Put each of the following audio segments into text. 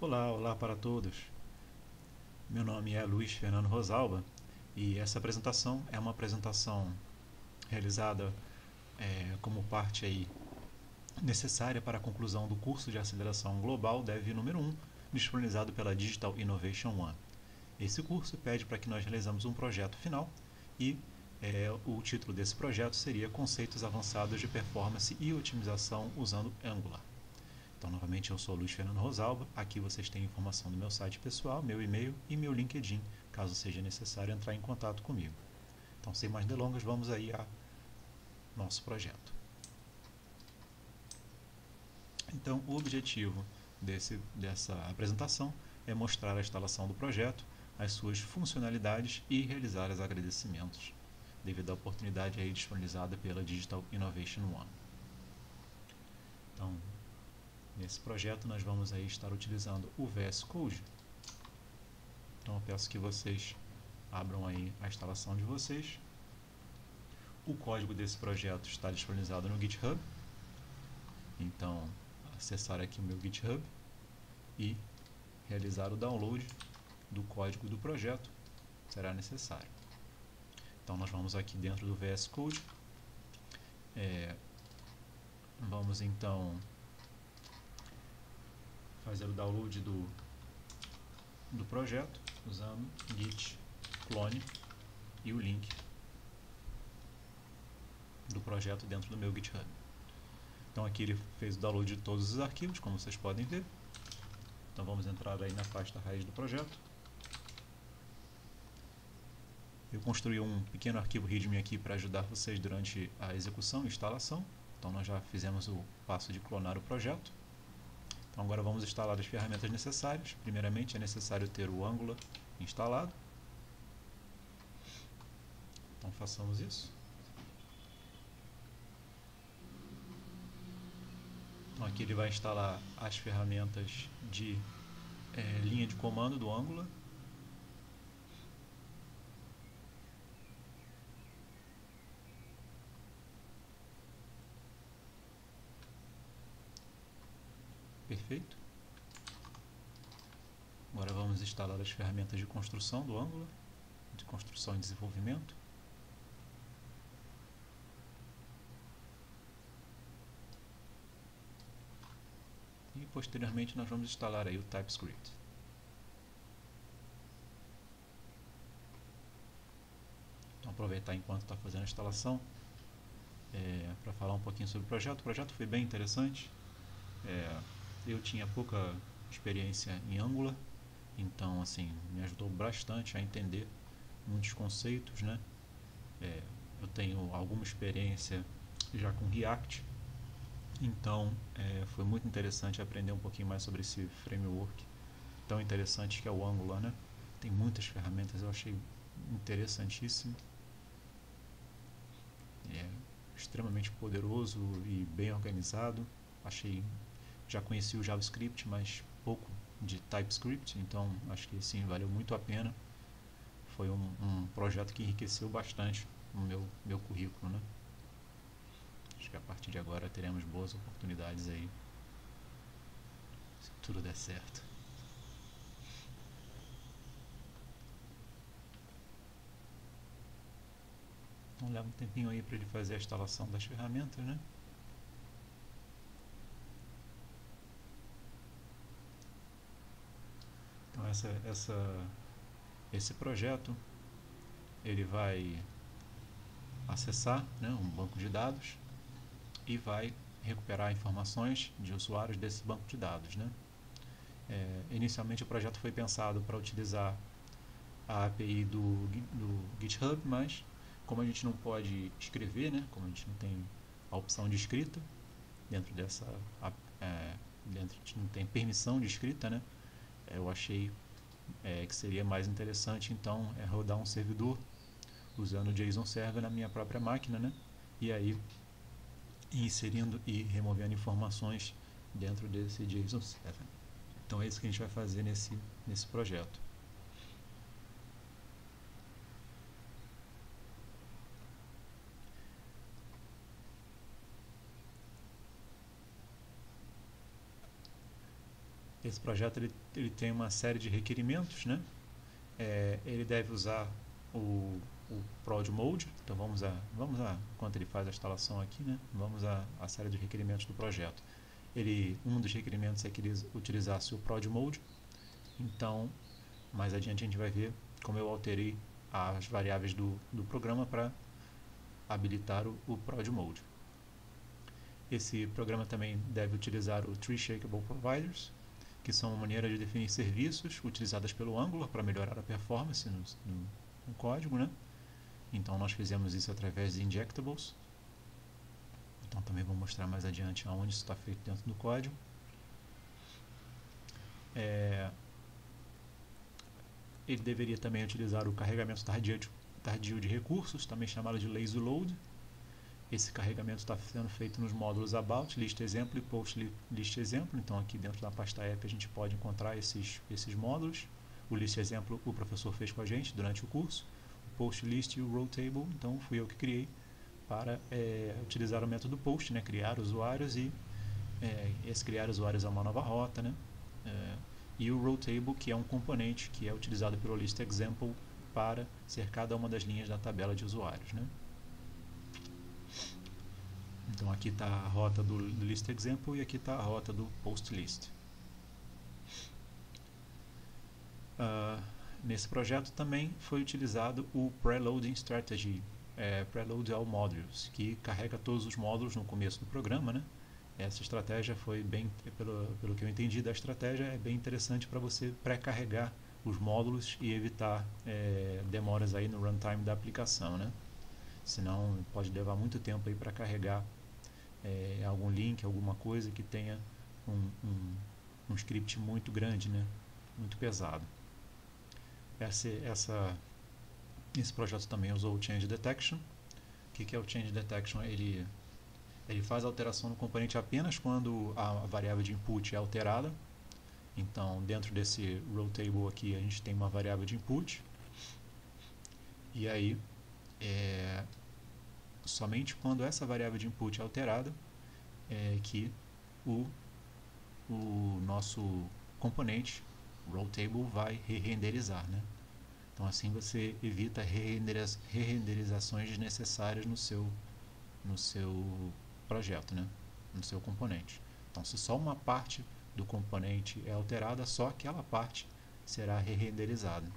Olá, olá para todos. Meu nome é Luiz Fernando Rosalba e essa apresentação é uma apresentação realizada como parte aí necessária para a conclusão do curso de aceleração global Dev número 1, disponibilizado pela Digital Innovation One. Esse curso pede para que nós realizamos um projeto final e o título desse projeto seria Conceitos Avançados de Performance e Otimização usando Angular. Então, novamente, eu sou Luiz Fernando Rosalba. Aqui vocês têm informação do meu site pessoal, meu e-mail e meu LinkedIn, caso seja necessário entrar em contato comigo. Então, sem mais delongas, vamos aí ao nosso projeto. Então, o objetivo dessa apresentação é mostrar a instalação do projeto, as suas funcionalidades e realizar os agradecimentos, devido à oportunidade aí disponibilizada pela Digital Innovation One. Então, nesse projeto nós vamos aí estar utilizando o VS Code. Então eu peço que vocês abram aí a instalação de vocês. O código desse projeto está disponibilizado no GitHub. Então, acessar aqui o meu GitHub e realizar o download do código do projeto será necessário. Então nós vamos aqui dentro do VS Code. Vamos então fazer o download do projeto usando git clone e o link do projeto dentro do meu GitHub. Então aqui ele fez o download de todos os arquivos, como vocês podem ver. Então vamos entrar aí na pasta raiz do projeto. Eu construí um pequeno arquivo README aqui para ajudar vocês durante a execução e instalação. Então nós já fizemos o passo de clonar o projeto. Então agora vamos instalar as ferramentas necessárias. Primeiramente é necessário ter o Angular instalado. Então façamos isso. Então aqui ele vai instalar as ferramentas de linha de comando do Angular. Perfeito. Agora vamos instalar as ferramentas de construção do Angular, de construção e desenvolvimento. E posteriormente nós vamos instalar aí o TypeScript. Então aproveitar enquanto está fazendo a instalação para falar um pouquinho sobre o projeto. O projeto foi bem interessante. Eu tinha pouca experiência em Angular, então assim me ajudou bastante a entender muitos conceitos, né? Eu tenho alguma experiência já com React, então foi muito interessante aprender um pouquinho mais sobre esse framework tão interessante que é o Angular, né? Tem muitas ferramentas, eu achei interessantíssimo, extremamente poderoso e bem organizado. Já conheci o JavaScript, mas pouco de TypeScript, então acho que sim, valeu muito a pena. Foi um projeto que enriqueceu bastante o meu currículo, né? Acho que a partir de agora teremos boas oportunidades aí, se tudo der certo. Então leva um tempinho aí para ele fazer a instalação das ferramentas, né? Então esse projeto ele vai acessar, né, um banco de dados e vai recuperar informações de usuários desse banco de dados, né? Inicialmente o projeto foi pensado para utilizar a API do GitHub, mas como a gente não pode escrever, né, como a gente não tem a opção de escrita dentro dessa, a gente não tem permissão de escrita, né? Eu achei que seria mais interessante então rodar um servidor usando o JSON Server na minha própria máquina, né? E aí inserindo e removendo informações dentro desse JSON Server. Então é isso que a gente vai fazer nesse projeto. Esse projeto ele tem uma série de requerimentos, né? Ele deve usar o prod mode. Então vamos a enquanto ele faz a instalação aqui, né? Vamos a série de requerimentos do projeto. Um dos requerimentos é que ele utilizasse o prod mode. Então, mais adiante a gente vai ver como eu alterei as variáveis do programa para habilitar o prod mode. Esse programa também deve utilizar o Tree Shakeable Providers, que são uma maneira de definir serviços utilizadas pelo Angular para melhorar a performance no código, né? Então nós fizemos isso através de injectables. Então também vou mostrar mais adiante aonde isso está feito dentro do código. Ele deveria também utilizar o carregamento tardio de recursos, também chamado de lazy load. Esse carregamento está sendo feito nos módulos about, list exemplo e post list exemplo. Então aqui dentro da pasta app a gente pode encontrar esses módulos. O list exemplo o professor fez com a gente durante o curso. O post list e o row table, então fui eu que criei para utilizar o método post, né, criar usuários e esse criar usuários é uma nova rota, né? E o row table, que é um componente que é utilizado pelo list example para ser cada uma das linhas da tabela de usuários, né? Então aqui está a rota do list example e aqui está a rota do post list. Nesse projeto também foi utilizado o preloading strategy, preload all modules, que carrega todos os módulos no começo do programa, né? Essa estratégia foi bem, pelo que eu entendi da estratégia, é bem interessante para você pré-carregar os módulos e evitar demoras aí no runtime da aplicação, né? Senão pode levar muito tempo aí para carregar algum link, alguma coisa que tenha um script muito grande, né? Muito pesado. Esse projeto também usou o Change Detection. O que é o Change Detection? Ele faz a alteração no componente apenas quando a variável de input é alterada. Então, dentro desse row table aqui, a gente tem uma variável de input. E aí, somente quando essa variável de input é alterada, é que o nosso componente row table vai re-renderizar, né? Então assim você evita re-renderizações desnecessárias no seu projeto, né? No seu componente. Então se só uma parte do componente é alterada, só aquela parte será re-renderizada.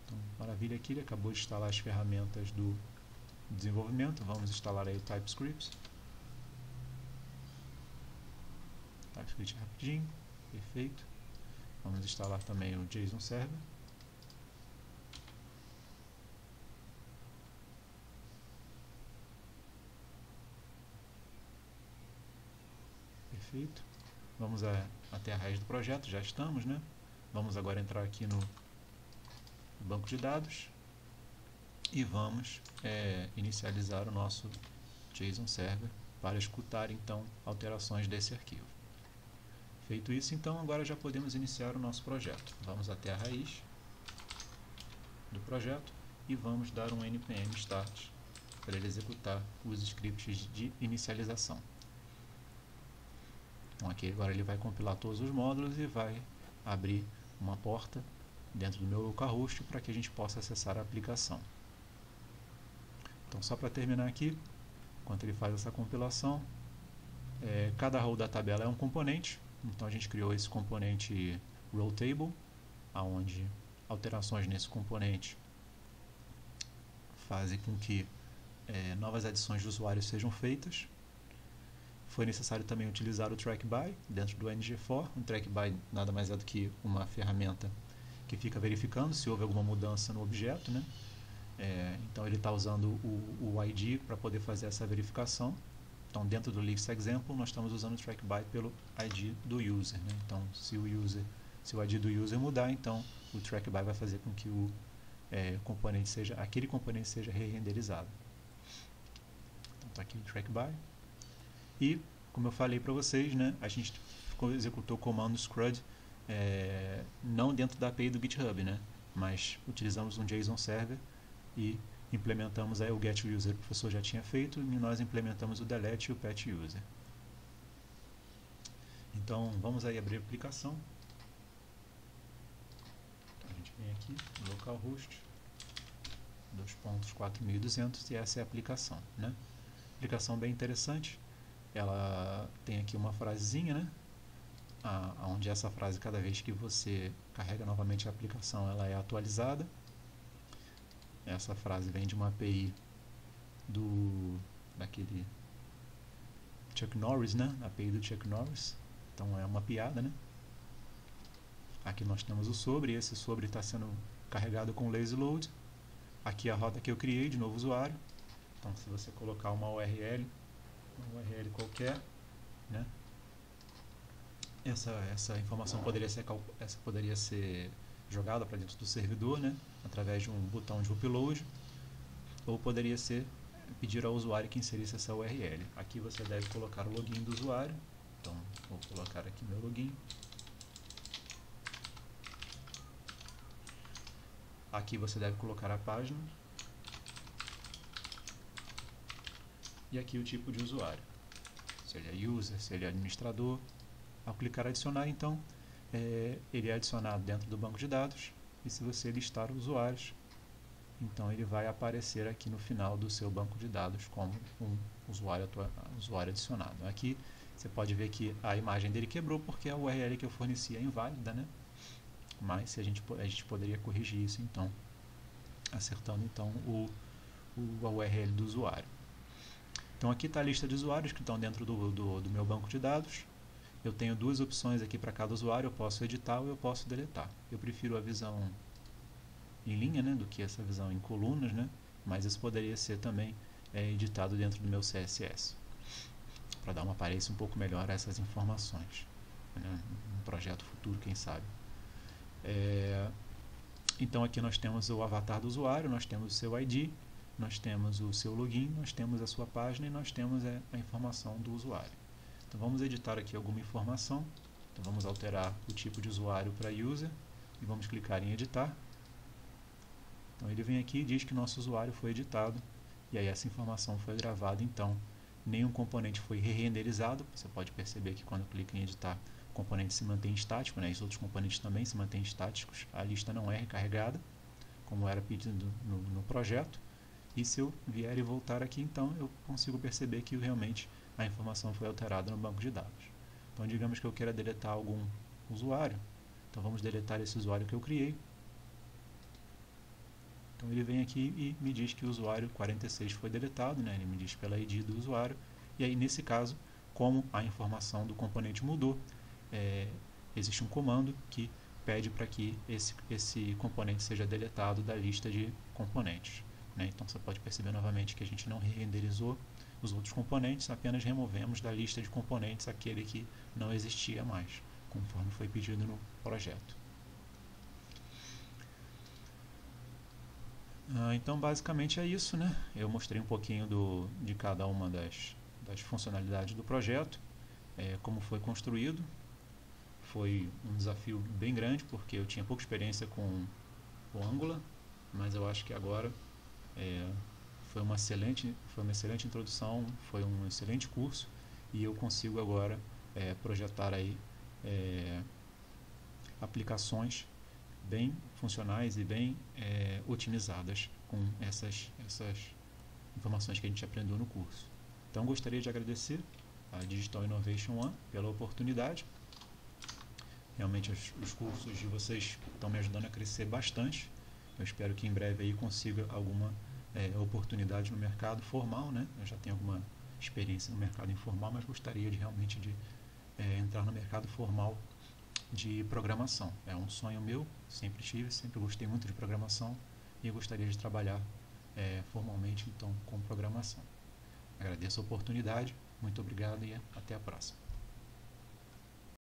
Então, maravilha, aqui ele acabou de instalar as ferramentas do desenvolvimento. Vamos instalar aí o TypeScript. TypeScript rapidinho, perfeito. Vamos instalar também o JSON Server. Perfeito. Vamos até a raiz do projeto, já estamos, né? Vamos agora entrar aqui no banco de dados e vamos inicializar o nosso JSON Server para escutar então alterações desse arquivo. Feito isso, então agora já podemos iniciar o nosso projeto. Vamos até a raiz do projeto e vamos dar um npm start para ele executar os scripts de inicialização. Então aqui agora ele vai compilar todos os módulos e vai abrir uma porta dentro do meu localhost para que a gente possa acessar a aplicação. Então só para terminar aqui, enquanto ele faz essa compilação, cada row da tabela é um componente. Então a gente criou esse componente row table, onde alterações nesse componente fazem com que novas adições de usuários sejam feitas. Foi necessário também utilizar o trackby dentro do ng-for. O trackby nada mais é do que uma ferramenta que fica verificando se houve alguma mudança no objeto, né? Então ele está usando o ID para poder fazer essa verificação. Então dentro do list example nós estamos usando o trackby pelo ID do user, né? Então se o ID do user mudar, então o trackby vai fazer com que aquele componente seja re-renderizado. Então está aqui o trackby. E como eu falei para vocês, né, a gente executou o comando scrud não dentro da API do GitHub, né, mas utilizamos um JSON Server e implementamos aí o getUser que o professor já tinha feito, e nós implementamos o delete e o patchUser. Então vamos aí abrir a aplicação. Então, a gente vem aqui, localhost 2.4200 e essa é a aplicação, né? Aplicação bem interessante. Ela tem aqui uma frasezinha, né? Onde essa frase, cada vez que você carrega novamente a aplicação, ela é atualizada. Essa frase vem de uma API daquele Chuck Norris, né? A API do Chuck Norris. Então é uma piada, né? Aqui nós temos o sobre, e esse sobre está sendo carregado com lazy load. Aqui a rota que eu criei de novo usuário. Então se você colocar uma URL qualquer, né? Essa informação poderia ser jogada para dentro do servidor, né? Através de um botão de upload, ou poderia ser pedir ao usuário que inserisse essa URL. Aqui você deve colocar o login do usuário. Então vou colocar aqui meu login. Aqui você deve colocar a página. E aqui o tipo de usuário. Se ele é user, se ele é administrador. Ao clicar adicionar, então, ele é adicionado dentro do banco de dados. E se você listar usuários, então ele vai aparecer aqui no final do seu banco de dados como um usuário adicionado. Aqui você pode ver que a imagem dele quebrou porque a URL que eu forneci é inválida, né? Mas a gente poderia corrigir isso, então, acertando então a URL do usuário. Então aqui está a lista de usuários que estão dentro do meu banco de dados. Eu tenho duas opções aqui para cada usuário, eu posso editar ou eu posso deletar. Eu prefiro a visão em linha, né, do que essa visão em colunas, né, mas isso poderia ser também editado dentro do meu CSS, para dar uma aparência um pouco melhor a essas informações, né, um projeto futuro, quem sabe. Então aqui nós temos o avatar do usuário, nós temos o seu ID, nós temos o seu login, nós temos a sua página e nós temos a informação do usuário. Então vamos editar aqui alguma informação. Então vamos alterar o tipo de usuário para user e vamos clicar em editar. Então ele vem aqui e diz que nosso usuário foi editado e aí essa informação foi gravada. Então nenhum componente foi re-renderizado. Você pode perceber que quando clica em editar, o componente se mantém estático, né? Os outros componentes também se mantêm estáticos. A lista não é recarregada, como era pedido no projeto. E se eu vier e voltar aqui, então eu consigo perceber que realmente a informação foi alterada no banco de dados. Então digamos que eu queira deletar algum usuário. Então vamos deletar esse usuário que eu criei. Então ele vem aqui e me diz que o usuário 46 foi deletado, né? Ele me diz pela ID do usuário. E aí nesse caso, como a informação do componente mudou, existe um comando que pede para que esse componente seja deletado da lista de componentes. Então você pode perceber novamente que a gente não renderizou os outros componentes, apenas removemos da lista de componentes aquele que não existia mais, conforme foi pedido no projeto. Então basicamente é isso, né? Eu mostrei um pouquinho de cada uma das funcionalidades do projeto, como foi construído. Foi um desafio bem grande porque eu tinha pouca experiência com o Angular, mas eu acho que agora foi uma excelente introdução, foi um excelente curso e eu consigo agora projetar aí aplicações bem funcionais e bem otimizadas com essas informações que a gente aprendeu no curso. Então gostaria de agradecer a Digital Innovation One pela oportunidade. Realmente os cursos de vocês estão me ajudando a crescer bastante. Eu espero que em breve aí consiga alguma oportunidade no mercado formal, né? Eu já tenho alguma experiência no mercado informal, mas gostaria de realmente entrar no mercado formal de programação. É um sonho meu, sempre tive, sempre gostei muito de programação e eu gostaria de trabalhar formalmente então com programação. Agradeço a oportunidade, muito obrigado e até a próxima.